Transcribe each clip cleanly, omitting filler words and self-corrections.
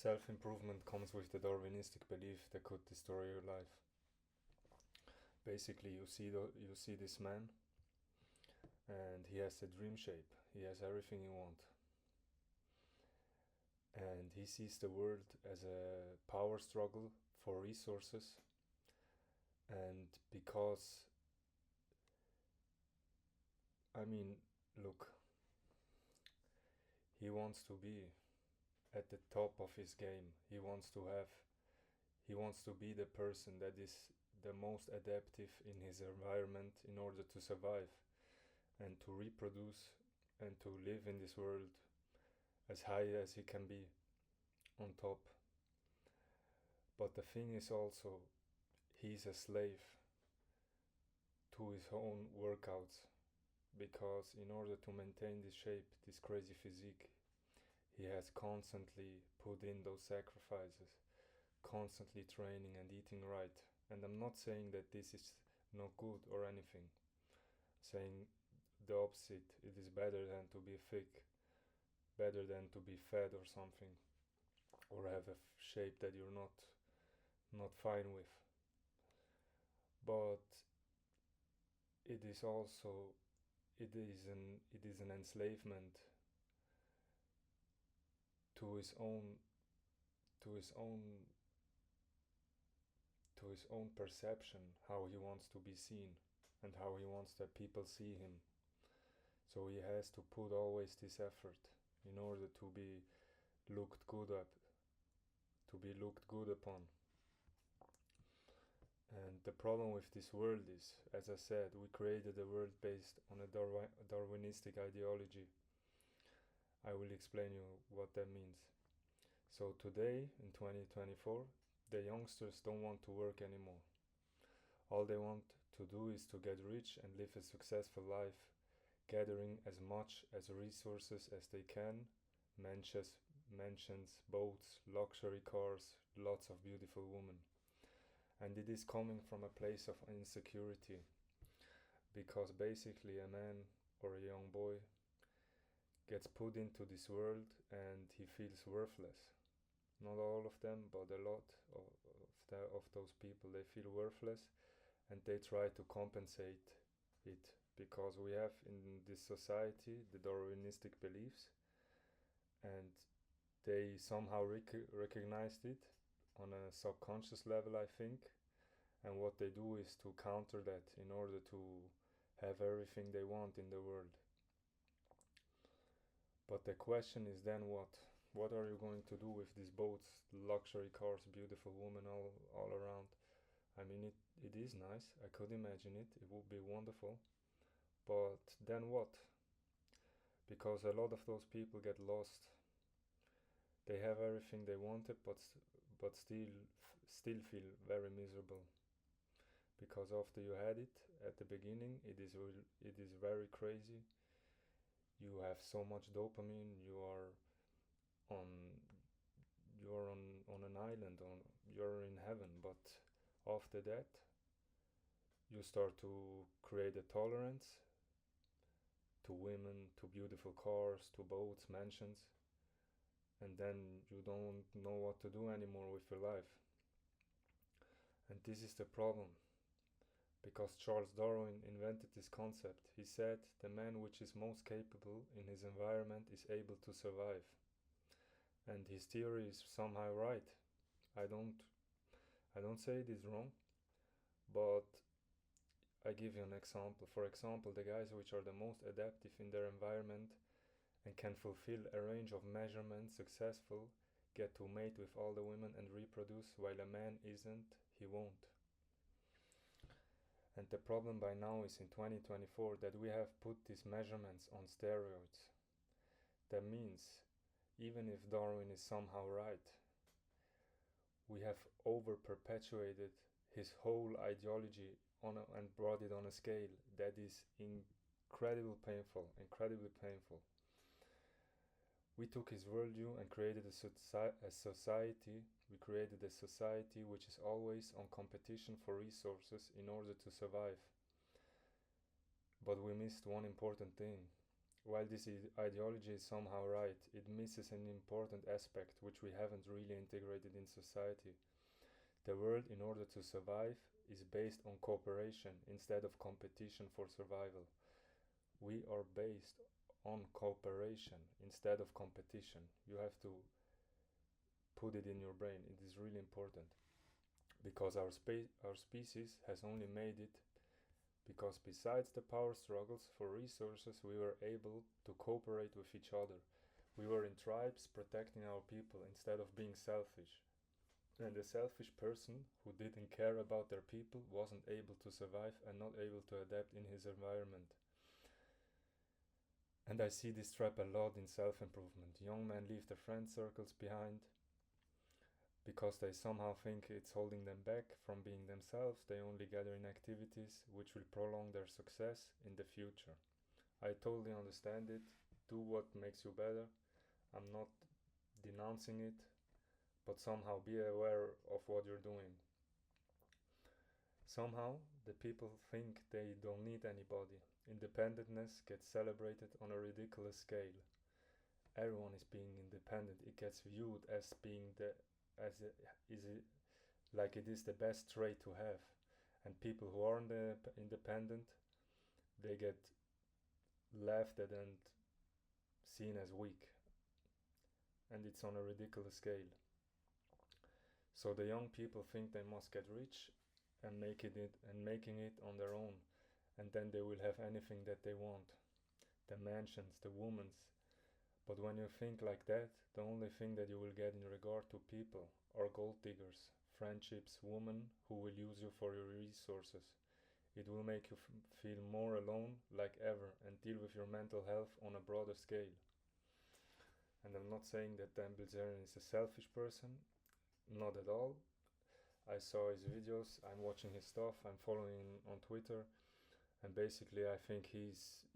Self-improvement comes with the Darwinistic belief that could destroy your life. Basically, you see this man, and he has a dream shape. He has everything he wants, and he sees the world as a power struggle for resources. And because, I mean, look, he wants to be at the top of his game. He wants to be the person that is the most adaptive in his environment in order to survive and to reproduce and to live in this world as high as he can be on top. But the thing is also, he's a slave to his own workouts, because in order to maintain this shape, this crazy physique, he has constantly put in those sacrifices, constantly training and eating right. And I'm not saying that this is not good or anything, saying the opposite. It is better than to be thick, better than to be fat or something, or have a shape that you're not fine with. But it is also it is an enslavement to his own to his own to his own perception, how he wants to be seen and how he wants that people see him. So he has to put always this effort in order to be looked good at, to be looked good upon. And the problem with this world is, as I said, we created a world based on a Darwinistic ideology. I will explain you what that means. So today, in 2024, the youngsters don't want to work anymore. All they want to do is to get rich and live a successful life, gathering as much as resources as they can, mansions, boats, luxury cars, lots of beautiful women. And it is coming from a place of insecurity, because basically a man or a young boy gets put into this world and he feels worthless. Not all of them, but a lot of those people, they feel worthless, and they try to compensate it, because we have in this society the Darwinistic beliefs, and they somehow recognized it on a subconscious level, I think. And what they do is to counter that in order to have everything they want in the world. But the question is then what? What are you going to do with these boats, luxury cars, beautiful women all around? I mean, it is nice. I could imagine it. It would be wonderful. But then what? Because a lot of those people get lost. They have everything they wanted, but still feel very miserable. Because after you had it at the beginning, it is very crazy. You have so much dopamine. On on an island, you're in heaven. But after that, you start to create a tolerance to women, to beautiful cars, to boats, mansions, and then you don't know what to do anymore with your life. And this is the problem, because Charles Darwin invented this concept. He said the man which is most capable in his environment is able to survive. And his theory is somehow right. I don't say it is wrong, but I give you an example. For example, the guys which are the most adaptive in their environment and can fulfill a range of measurements successful get to mate with all the women and reproduce, while a man isn't, he won't. And the problem by now is in 2024 that we have put these measurements on steroids. That means, even if Darwin is somehow right, we have over perpetuated his whole ideology and brought it on a scale that is incredibly painful. We took his worldview and created a society. We created a society which is always on competition for resources in order to survive. But we missed one important thing. while this ideology is somehow right, it misses an important aspect which we haven't really integrated in society. The world, in order to survive, is based on cooperation instead of competition for survival. We are based on cooperation instead of competition. You have to put it in your brain. It is really important because our species has only made it because besides the power struggles for resources, we were able to cooperate with each other. We were in tribes protecting our people instead of being selfish. And the selfish person who didn't care about their people wasn't able to survive and not able to adapt in his environment. And I see this trap a lot in self improvement. Young men leave their friend circles behind because they somehow think it's holding them back from being themselves. They only gather in activities which will prolong their success in the future. I totally understand it. Do what makes you better. I'm not denouncing it, but somehow be aware of what you're doing. Somehow, the people think they don't need anybody. Independentness gets celebrated on a ridiculous scale. Everyone is being independent. It gets viewed as being the as it, is it, like it is the best trait to have. And people who aren't independent, they get laughed at and seen as weak. And it's on a ridiculous scale. So the young people think they must get rich and making it on their own, and then they will have anything that they want. The mansions, the women's. But when you think like that, the only thing that you will get in regard to people are gold diggers, friendships, women who will use you for your resources. It will make you feel more alone like ever and deal with your mental health on a broader scale. And I'm not saying that Dan Bilzerian is a selfish person, not at all. I saw his videos, I'm watching his stuff, I'm following him on Twitter, and basically I think he's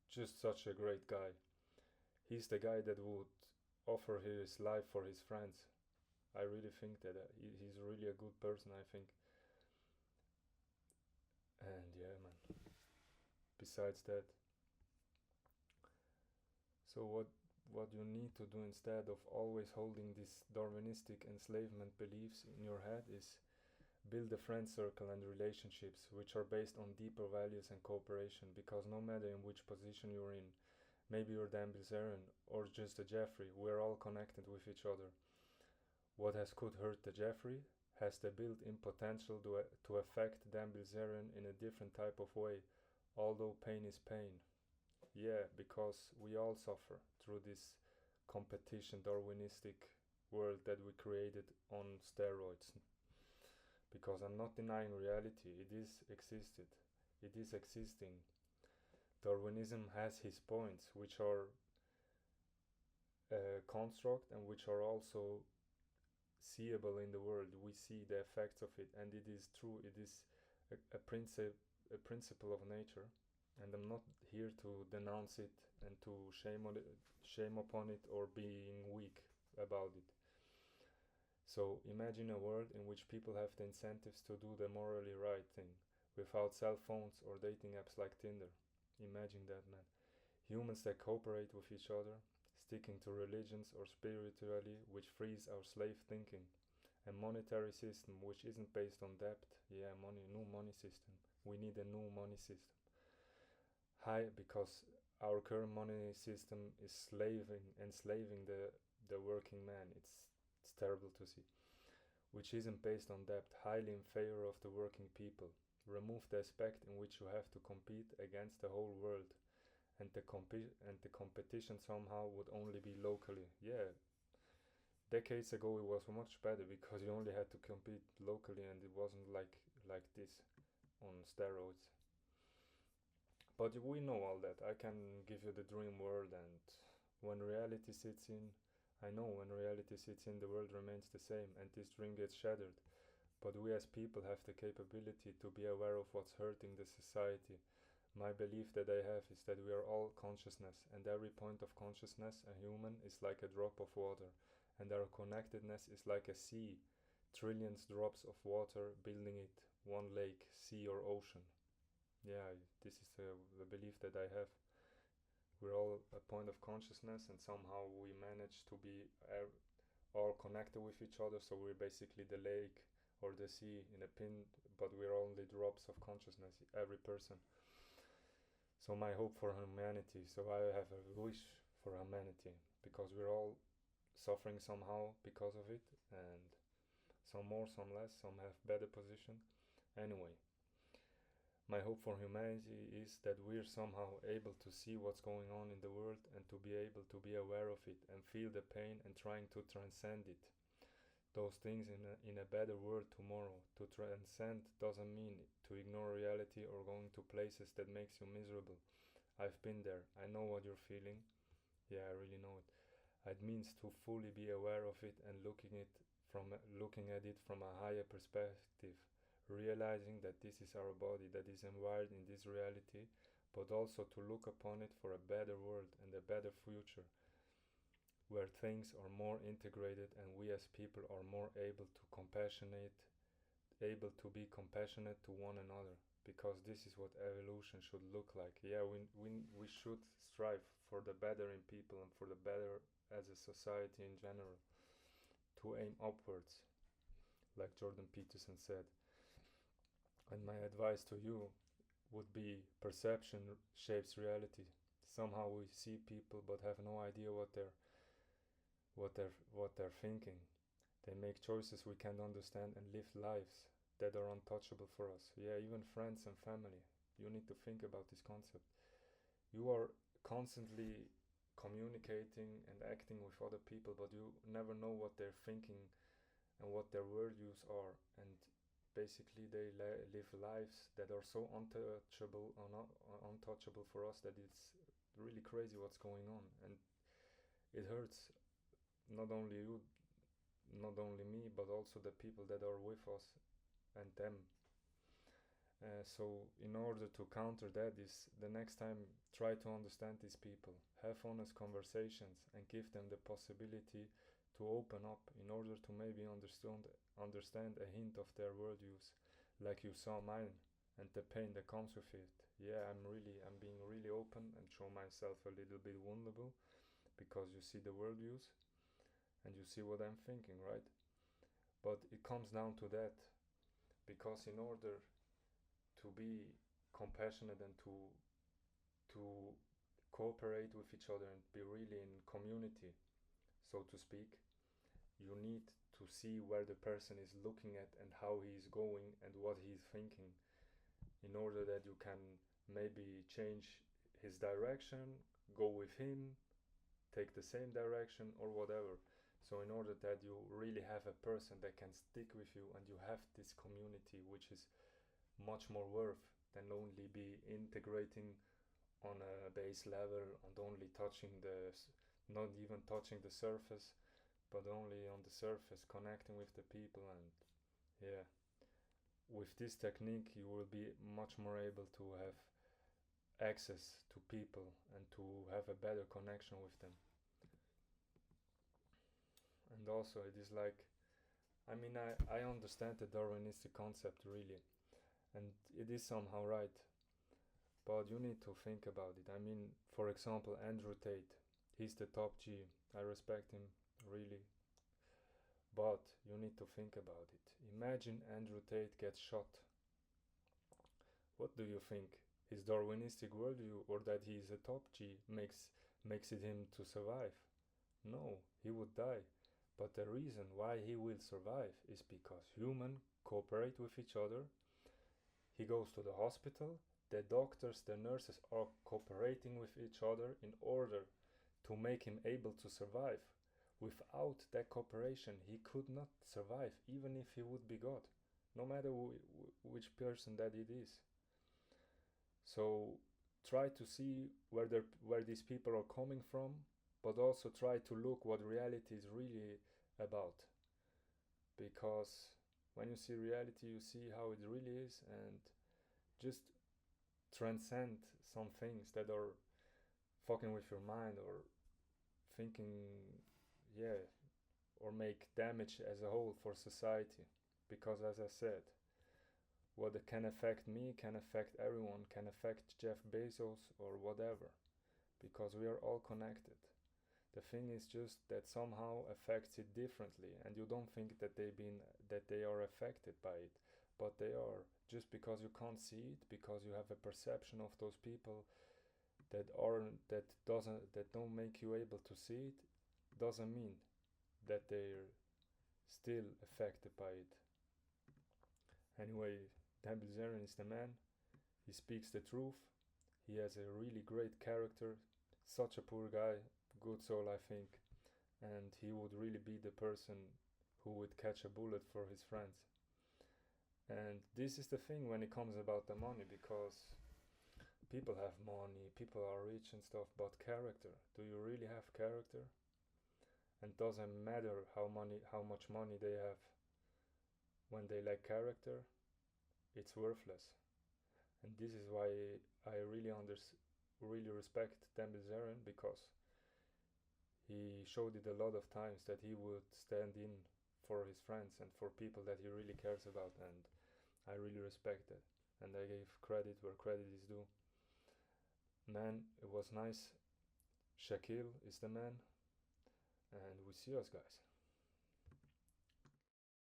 just such a great guy. He's the guy that would offer his life for his friends. I really think that he's really a good person, I think. And yeah, man. Besides that, so what you need to do instead of always holding these Darwinistic enslavement beliefs in your head is build a friend circle and relationships which are based on deeper values and cooperation, because no matter in which position you're in, maybe you're Dan Bilzerian or just a Jeffrey, we're all connected with each other. What could hurt the Jeffrey has the built-in potential to affect Dan Bilzerian in a different type of way, although pain is pain. Yeah, because we all suffer through this competition Darwinistic world that we created on steroids. Because I'm not denying reality, it is existed. It is existing. Darwinism has his points, which are a construct and which are also seeable in the world. We see the effects of it, and it is true. It is a principle of nature, and I'm not here to denounce it and to shame upon it or being weak about it. So imagine a world in which people have the incentives to do the morally right thing without cell phones or dating apps like Tinder. Imagine that, man. Humans that cooperate with each other, sticking to religions or spirituality which frees our slave thinking. A monetary system which isn't based on debt. Yeah, money, new money system. We need a new money system. Because our current money system is enslaving the working man. It's terrible to see. Which isn't based on debt, highly in favor of the working people. Remove the aspect in which you have to compete against the whole world, and the competition somehow would only be locally. Yeah, decades ago it was much better because you only had to compete locally, and it wasn't like this on steroids. But we know all that. I can give you the dream world, and when reality sits in, I know when reality sits in, the world remains the same, and this dream gets shattered. But we as people have the capability to be aware of what's hurting the society. My belief that I have is that we are all consciousness, and every point of consciousness, a human, is like a drop of water, and our connectedness is like a sea, trillions drops of water building it, one lake, sea, or ocean. Yeah, this is the belief that I have. we're all a point of consciousness, and somehow we manage to be all connected with each other. So we're basically the lake or the sea in a pin, but we're only drops of consciousness, every person. So my hope for humanity, so I have a wish for humanity, because we're all suffering somehow because of it, and some more, some less, some have better position. Anyway, my hope for humanity is that we're somehow able to see what's going on in the world and to be able to be aware of it and feel the pain and trying to transcend it. Those things in a better world tomorrow. To transcend doesn't mean to ignore reality or going to places that makes you miserable. I've been there. I know what you're feeling. Yeah, I really know it. It means to fully be aware of it and looking at it from a higher perspective, realizing that this is our body that is environed in this reality, but also to look upon it for a better world and a better future, where things are more integrated and we as people are more able to be compassionate to one another, because this is what evolution should look like. Yeah, we should strive for the better in people and for the better as a society in general, to aim upwards, like Jordan Peterson said. And my advice to you would be perception shapes reality. Somehow we see people but have no idea what they're thinking. They make choices we can't understand and live lives that are untouchable for us. Yeah, even friends and family. You need to think about this concept. You are constantly communicating and acting with other people, but you never know what they're thinking and what their worldviews are. And basically, they live lives that are so untouchable or not untouchable for us that it's really crazy what's going on, and it hurts not only you, not only me, but also the people that are with us and them. So in order to counter that, is the next time try to understand these people, have honest conversations, and give them the possibility to open up in order to maybe understand a hint of their worldviews, like you saw mine, and the pain that comes with it. Yeah, I'm being really open and show myself a little bit vulnerable, because you see the worldviews and you see what I'm thinking, right? But it comes down to that, because in order to be compassionate and to cooperate with each other and be really in community, so to speak, you need to see where the person is looking at and how he is going and what he is thinking, in order that you can maybe change his direction, go with him, take the same direction, or whatever. So in order that you really have a person that can stick with you and you have this community, which is much more worth than only be integrating on a base level and only not even touching the surface, but only on the surface, connecting with the people. And yeah, with this technique you will be much more able to have access to people and to have a better connection with them. And also it is like, I mean, I understand the Darwinistic concept really, and it is somehow right, but you need to think about it. I mean, for example, Andrew Tate, he's the top G. I respect him really, but you need to think about it. Imagine Andrew Tate gets shot. What do you think? His Darwinistic worldview or that he is a top G makes it him to survive? No, he would die. But the reason why he will survive is because humans cooperate with each other. He goes to the hospital. The doctors, the nurses are cooperating with each other in order to make him able to survive. Without that cooperation, he could not survive, even if he would be God, no matter which person that it is. So try to see where these people are coming from, but also try to look what reality is really about. Because when you see reality, you see how it really is, and just transcend some things that are fucking with your mind or thinking, yeah, or make damage as a whole for society. Because as I said, what can affect me can affect everyone, can affect Jeff Bezos or whatever. because we are all connected. The thing is just that somehow affects it differently, and you don't think that they are affected by it, but they are. Just because you can't see it, because you have a perception of those people that don't make you able to see it, doesn't mean that they're still affected by it. Anyway, Dan Bilzerian is the man. He speaks the truth. He has a really great character. Such a poor guy, good soul, I think. And he would really be the person who would catch a bullet for his friends. And this is the thing when it comes about the money, because people have money, people are rich and stuff, but character. Do you really have character? And doesn't matter how much money they have. When they lack character, it's worthless. And this is why I really respect Dan Bilzerian, because he showed it a lot of times that he would stand in for his friends and for people that he really cares about, and I really respect that. And I gave credit where credit is due. Man, it was nice. Shaquille is the man, and we see us, guys.